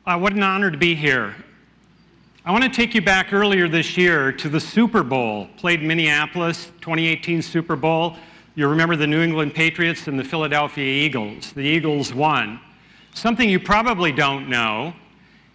What an honor to be here. I want to take you back earlier this year to the Super Bowl, played in Minneapolis, 2018 Super Bowl. You remember the New England Patriots and the Philadelphia Eagles. The Eagles won. Something you probably don't know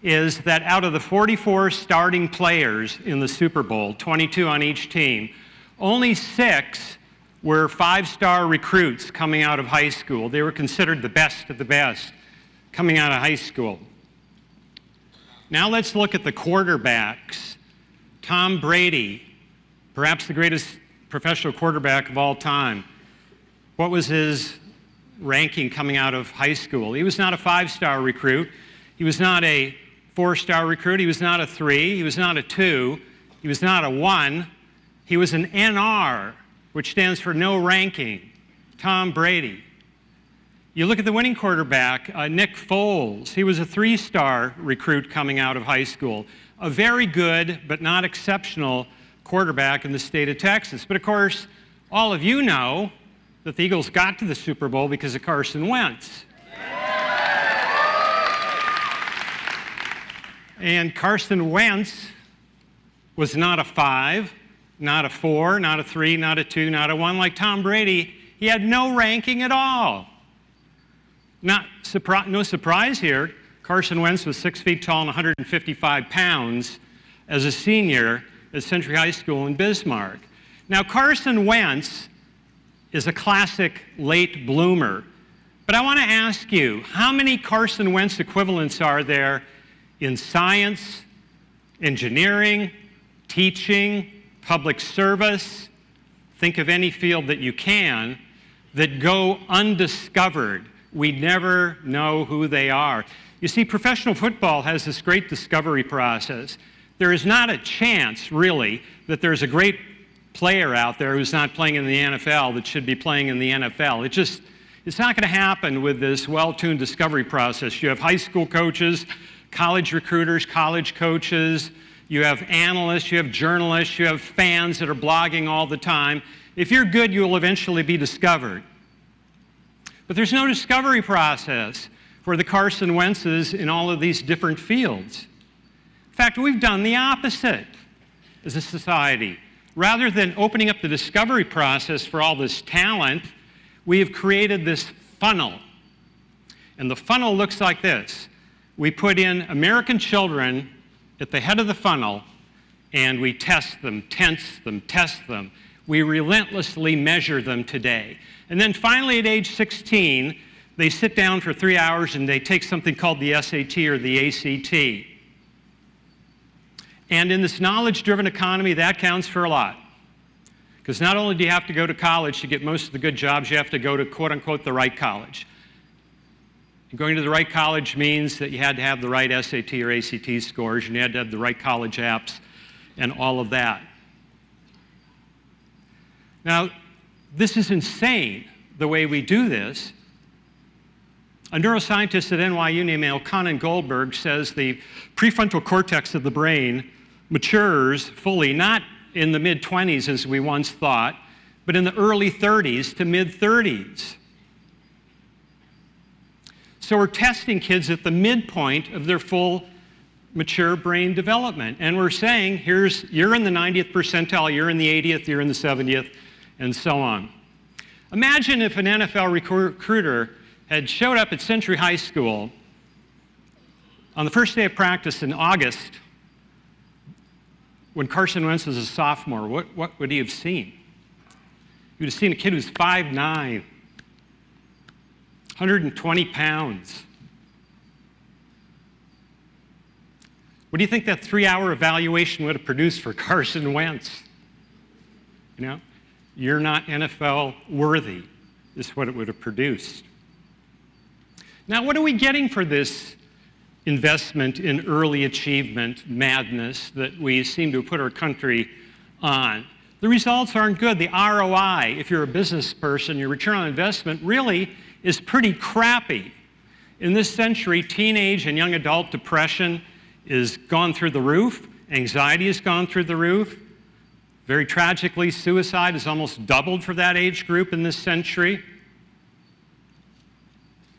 is that out of the 44 starting players in the Super Bowl, 22 on each team, only 6 were 5-star recruits coming out of high school. They were considered the best of the best coming out of high school. Now let's look at the quarterbacks. Tom Brady, perhaps the greatest professional quarterback of all time. What was his ranking coming out of high school? He was not a 5-star recruit. He was not a 4-star recruit. He was not a 3. He was not a 2. He was not a 1. He was an NR, which stands for no ranking. Tom Brady. You look at the winning quarterback, Nick Foles. He was a 3-star recruit coming out of high school. A very good, but not exceptional quarterback in the state of Texas. But of course, all of you know that the Eagles got to the Super Bowl because of Carson Wentz. And Carson Wentz was not a 5, not a 4, not a 3, not a 2, not a 1. Like Tom Brady, he had no ranking at all. No surprise here, Carson Wentz was 6 feet tall and 155 pounds as a senior at Century High School in Bismarck. Now, Carson Wentz is a classic late bloomer. But I want to ask you, how many Carson Wentz equivalents are there in science, engineering, teaching, public service? Think of any field that you can that go undiscovered. We never know who they are. You see, professional football has this great discovery process. There is not a chance, really, that there's a great player out there who's not playing in the NFL that should be playing in the NFL. It's not going to happen with this well-tuned discovery process. You have high school coaches, college recruiters, college coaches, you have analysts, you have journalists, you have fans that are blogging all the time. If you're good, you will eventually be discovered. But there's no discovery process for the Carson Wentzes in all of these different fields. In fact, we've done the opposite as a society. Rather than opening up the discovery process for all this talent, we have created this funnel. And the funnel looks like this. We put in American children at the head of the funnel, and we test them, test them. We relentlessly measure them today. And then finally at age 16, they sit down for 3 hours and they take something called the SAT or the ACT. And in this knowledge-driven economy, that counts for a lot. Because not only do you have to go to college to get most of the good jobs, you have to go to, quote-unquote, the right college. And going to the right college means that you had to have the right SAT or ACT scores, and you had to have the right college apps and all of that. Now, this is insane, the way we do this. A neuroscientist at NYU named Elkanan Goldberg says the prefrontal cortex of the brain matures fully, not in the mid-20s as we once thought, but in the early 30s to mid-30s. So we're testing kids at the midpoint of their full mature brain development. And we're saying, you're in the 90th percentile, you're in the 80th, you're in the 70th, and so on. Imagine if an NFL recruiter had showed up at Century High School on the first day of practice in August when Carson Wentz was a sophomore. What would he have seen? He would have seen a kid who's 5'9", 120 pounds. What do you think that 3-hour evaluation would have produced for Carson Wentz? You know? You're not NFL worthy, is what it would have produced. Now, what are we getting for this investment in early achievement madness that we seem to have put our country on? The results aren't good. The ROI, if you're a business person, your return on investment really is pretty crappy. In this century, teenage and young adult depression is gone through the roof. Anxiety has gone through the roof. Very tragically, suicide has almost doubled for that age group in this century.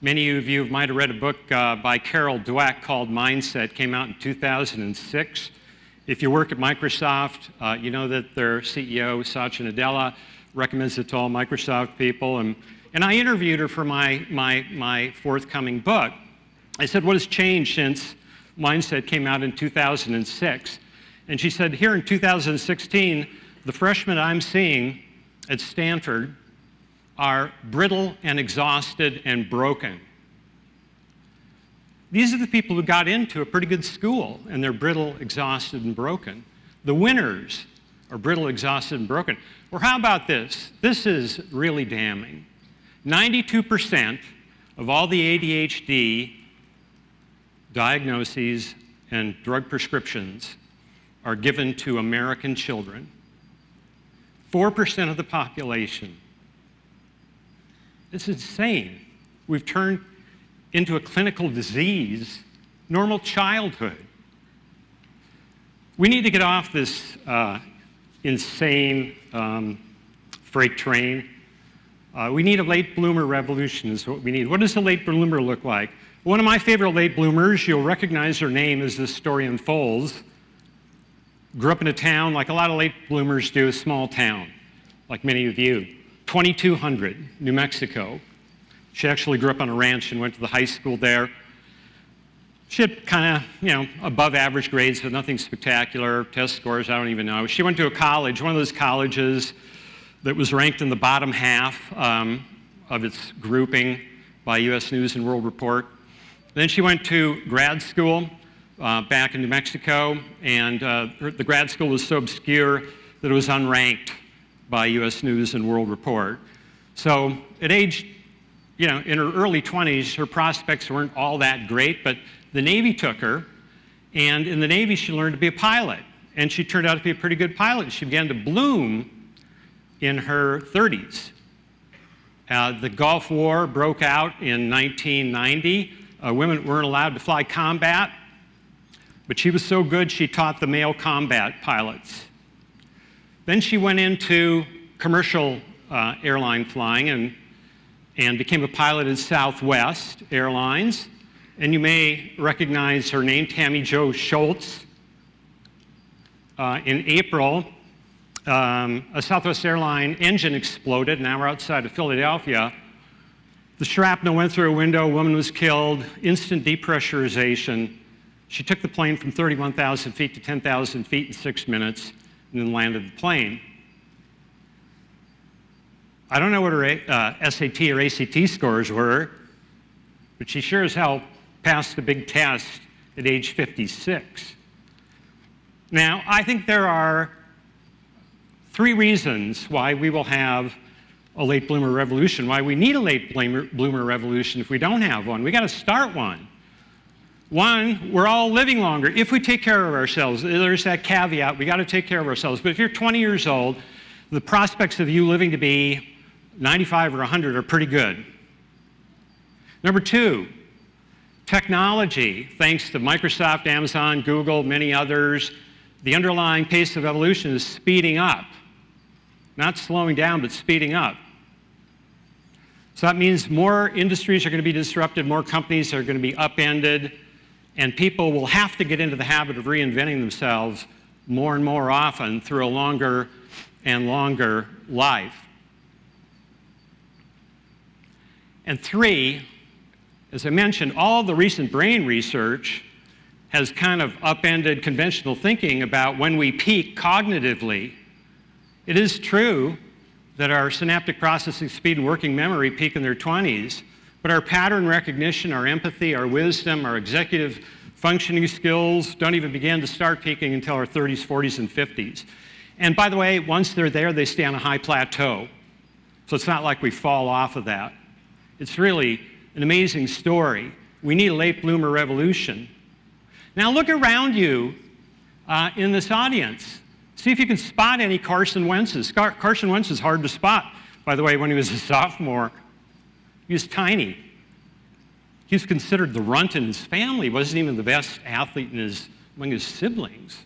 Many of you might have read a book by Carol Dweck called Mindset, came out in 2006. If you work at Microsoft, you know that their CEO, Satya Nadella, recommends it to all Microsoft people. And I interviewed her for my forthcoming book. I said, what has changed since Mindset came out in 2006? And she said, here in 2016, the freshmen I'm seeing at Stanford are brittle and exhausted and broken. These are the people who got into a pretty good school, and they're brittle, exhausted, and broken. The winners are brittle, exhausted, and broken. Or how about this? This is really damning. 92% of all the ADHD diagnoses and drug prescriptions are given to American children. 4% of the population. It's insane. We've turned into a clinical disease normal childhood. We need to get off this insane freight train. We need a late bloomer revolution is what we need. What does a late bloomer look like? One of my favorite late bloomers, you'll recognize her name as this story unfolds, grew up in a town like a lot of late bloomers do, a small town, like many of you. 2200, New Mexico. She actually grew up on a ranch and went to the high school there. She had kind of, above average grades, but nothing spectacular. Test scores, I don't even know. She went to a college, one of those colleges that was ranked in the bottom half of its grouping by U.S. News and World Report. Then she went to grad school back in New Mexico, and the grad school was so obscure that it was unranked by U.S. News and World Report. So at age, in her early 20s, her prospects weren't all that great, but the Navy took her, and in the Navy she learned to be a pilot, and she turned out to be a pretty good pilot. She began to bloom in her 30s. The Gulf War broke out in 1990. Women weren't allowed to fly combat, but she was so good she taught the male combat pilots. Then she went into commercial airline flying and became a pilot in Southwest Airlines. And you may recognize her name, Tammy Jo Schultz. In April, a Southwest airline engine exploded, an hour outside of Philadelphia. The shrapnel went through a window, a woman was killed, instant depressurization. She took the plane from 31,000 feet to 10,000 feet in 6 minutes, and then landed the plane. I don't know what her SAT or ACT scores were, but she sure as hell passed the big test at age 56. Now, I think there are 3 reasons why we will have a late bloomer revolution, why we need a late bloomer revolution if we don't have one. We got to start one. One, we're all living longer if we take care of ourselves. There's that caveat, we got to take care of ourselves. But if you're 20 years old, the prospects of you living to be 95 or 100 are pretty good. Number 2, technology, thanks to Microsoft, Amazon, Google, many others, the underlying pace of evolution is speeding up. Not slowing down, but speeding up. So that means more industries are going to be disrupted, more companies are going to be upended, and people will have to get into the habit of reinventing themselves more and more often through a longer and longer life. And 3, as I mentioned, all the recent brain research has kind of upended conventional thinking about when we peak cognitively. It is true that our synaptic processing speed and working memory peak in their 20s, but our pattern recognition, our empathy, our wisdom, our executive functioning skills don't even begin to start peaking until our 30s, 40s, and 50s. And by the way, once they're there, they stay on a high plateau. So it's not like we fall off of that. It's really an amazing story. We need a late bloomer revolution. Now look around you in this audience. See if you can spot any Carson Wentz's. Carson Wentz is hard to spot, by the way, when he was a sophomore. He was tiny. He was considered the runt in his family. He wasn't even the best athlete among his siblings.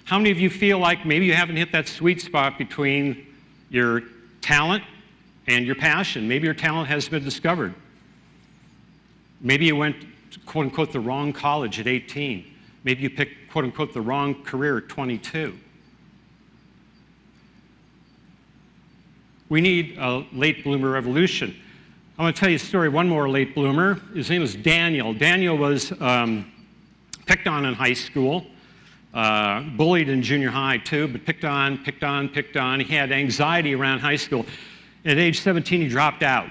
How many of you feel like maybe you haven't hit that sweet spot between your talent and your passion. Maybe your talent has been discovered. Maybe you went to, quote unquote, the wrong college at 18. Maybe you picked, quote unquote, the wrong career at 22. We need a late bloomer revolution. I want to tell you a story of one more late bloomer. His name was Daniel. Daniel was picked on in high school, bullied in junior high too, but picked on. He had anxiety around high school. At age 17, he dropped out.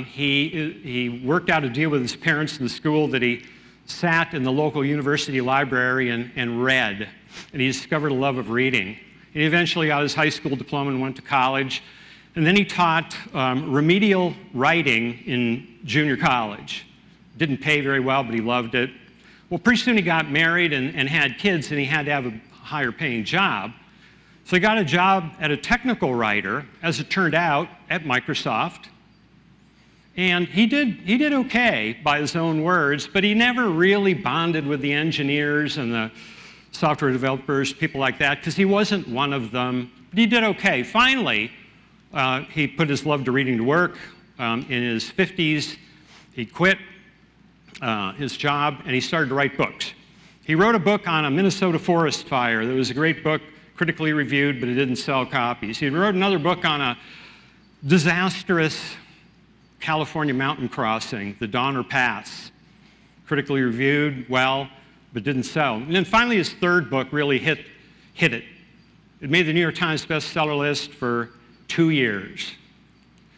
He worked out a deal with his parents in the school that he sat in the local university library and read, and he discovered a love of reading. He eventually got his high school diploma and went to college, and then he taught remedial writing in junior college. Didn't pay very well, but he loved it. Well, pretty soon he got married and had kids, and he had to have a higher paying job. So he got a job at a technical writer, as it turned out, at Microsoft. And he did okay by his own words, but he never really bonded with the engineers and the software developers, people like that, because he wasn't one of them. But he did okay. Finally, he put his love to reading to work. In his 50s, he quit his job and he started to write books. He wrote a book on a Minnesota forest fire. That was a great book, critically reviewed, but it didn't sell copies. He wrote another book on a disastrous California mountain crossing, the Donner Pass. Critically reviewed, well, but didn't sell. And then finally his third book really hit it. It made the New York Times bestseller list for 2 years.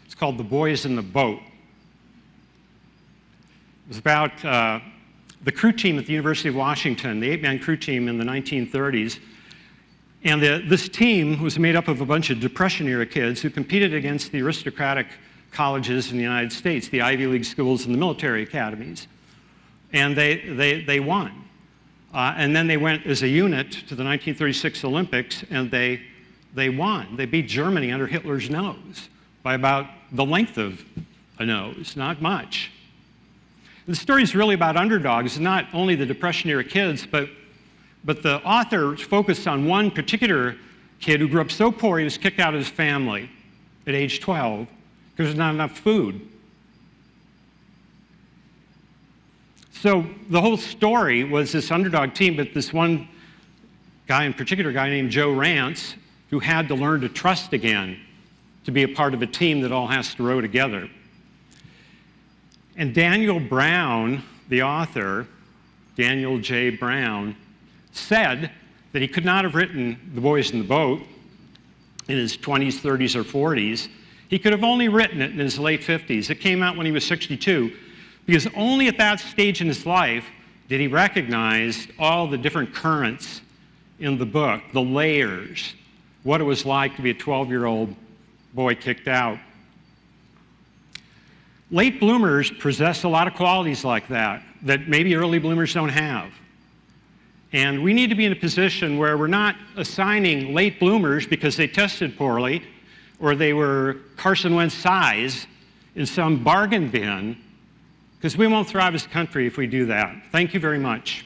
It's called The Boys in the Boat. It was about the crew team at the University of Washington, the 8-man crew team in the 1930s. And this team was made up of a bunch of Depression-era kids who competed against the aristocratic colleges in the United States, the Ivy League schools and the military academies. And they won. And then they went as a unit to the 1936 Olympics, and they won. They beat Germany under Hitler's nose by about the length of a nose, not much. And the story is really about underdogs, not only the Depression-era kids, but the author focused on one particular kid who grew up so poor he was kicked out of his family at age 12 because there's not enough food. So the whole story was this underdog team, but this one guy in particular, a guy named Joe Rance, who had to learn to trust again to be a part of a team that all has to row together. And Daniel Brown, the author, Daniel J. Brown, said that he could not have written The Boys in the Boat in his 20s, 30s, or 40s. He could have only written it in his late 50s. It came out when he was 62, because only at that stage in his life did he recognize all the different currents in the book, the layers, what it was like to be a 12-year-old boy kicked out. Late bloomers possess a lot of qualities like that maybe early bloomers don't have. And we need to be in a position where we're not assigning late bloomers because they tested poorly or they were Carson Wentz size in some bargain bin, because we won't thrive as a country if we do that. Thank you very much.